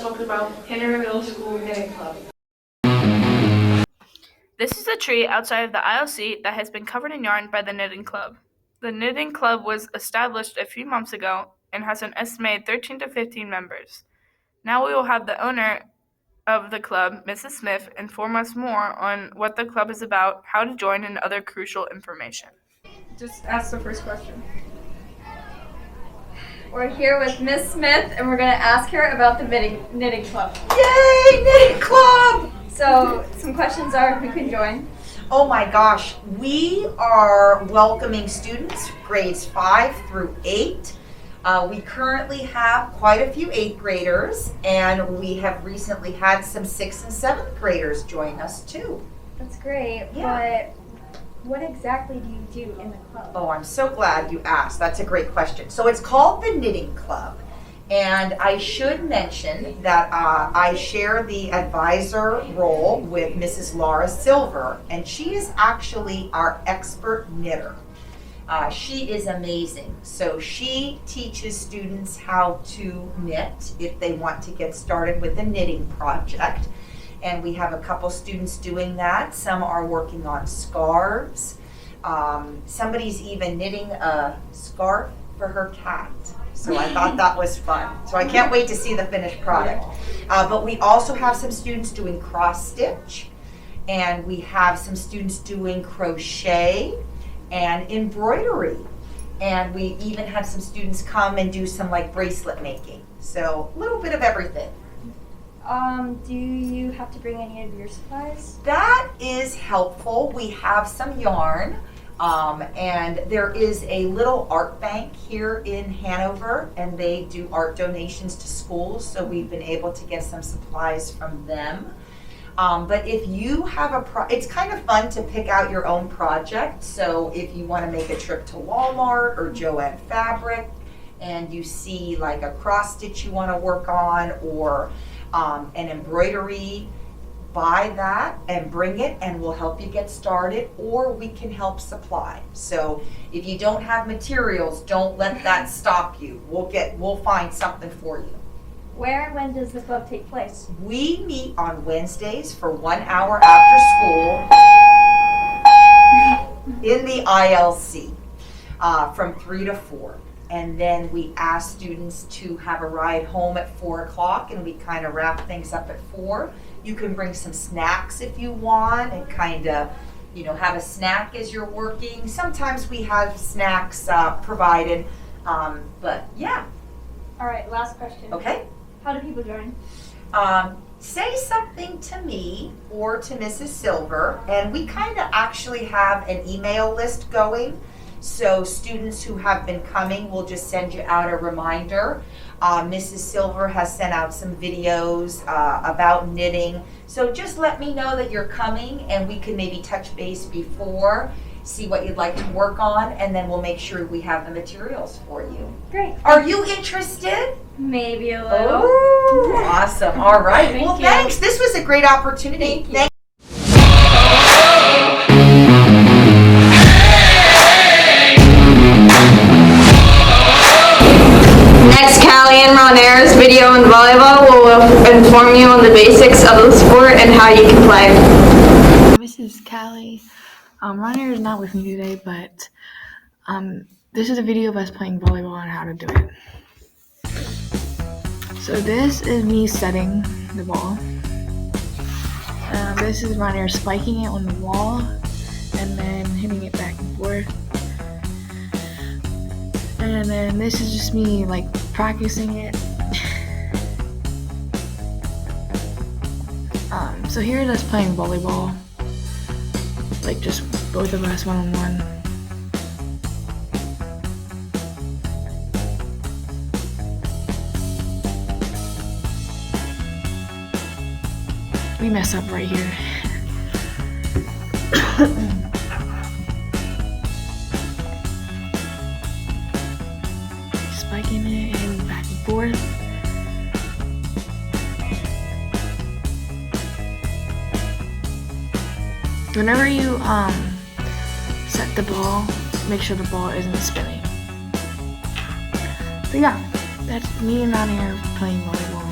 talking about Henry Middle School Knitting Club. This is a tree outside of the ILC that has been covered in yarn by the Knitting Club. The Knitting Club was established a few months ago and has an estimated 13 to 15 members. Now we will have the owner of the club, Mrs. Smith, inform us more on what the club is about, how to join, and other crucial information. Just ask the first question. We're here with Miss Smith, and we're going to ask her about the knitting club. Yay, knitting club! So, some questions are who can join. Oh my gosh, we are welcoming students grades 5 through 8. We currently have quite a few 8th graders, and we have recently had some 6th and 7th graders join us too. That's great, Yeah. but what exactly do you do in the club? Oh, I'm so glad you asked. That's a great question. So it's called the Knitting Club. And I should mention that I share the advisor role with Mrs. Laura Silver, and she is actually our expert knitter. She is amazing. So she teaches students how to knit if they want to get started with a knitting project. And we have a couple students doing that. Some are working on scarves. Somebody's even knitting a scarf for her cat. So I thought that was fun. So I can't wait to see the finished product. But we also have some students doing cross stitch, and we have some students doing crochet and embroidery. And we even have some students come and do some like bracelet making. So a little bit of everything. Do you have to bring any of your supplies? That is helpful. We have some yarn. And there is a little art bank here in Hanover, and they do art donations to schools, so we've been able to get some supplies from them. But if you have it's kind of fun to pick out your own project. So if you want to make a trip to Walmart or Joann Fabric, and you see like a cross stitch you want to work on, or an embroidery, buy that and bring it, and we'll help you get started, or we can help supply. So if you don't have materials, don't let that stop you. We'll find something for you. Where and when does the club take place? We meet on Wednesdays for 1 hour after school in the ILC from 3 to 4. And then we ask students to have a ride home at 4 o'clock, and we kind of wrap things up at 4. You can bring some snacks if you want, and kind of, have a snack as you're working. Sometimes we have snacks provided, but yeah. All right, last question. Okay. How do people join? Say something to me or to Mrs. Silver, and we kind of actually have an email list going. So students who have been coming, will just send you out a reminder. Mrs. Silver has sent out some videos about knitting. So just let me know that you're coming, and we can maybe touch base before, see what you'd like to work on, and then we'll make sure we have the materials for you. Great. Are you interested? Maybe a little. Oh, awesome. All right. Thank you. Thanks. This was a great opportunity. Thank you. Next, Callie and Ronair's video on volleyball will inform you on the basics of the sport and how you can play. This is Callie. Ronair is not with me today, but this is a video of us playing volleyball and how to do it. So this is me setting the ball. This is Ronair spiking it on the wall and then hitting it back and forth. And then this is just me like practicing it. So here is us playing volleyball, like just both of us one-on-one. We mess up right here. Spiking it and back and forth. Whenever you set the ball, make sure the ball isn't spinning. So yeah, that's me and Ronnie are playing volleyball.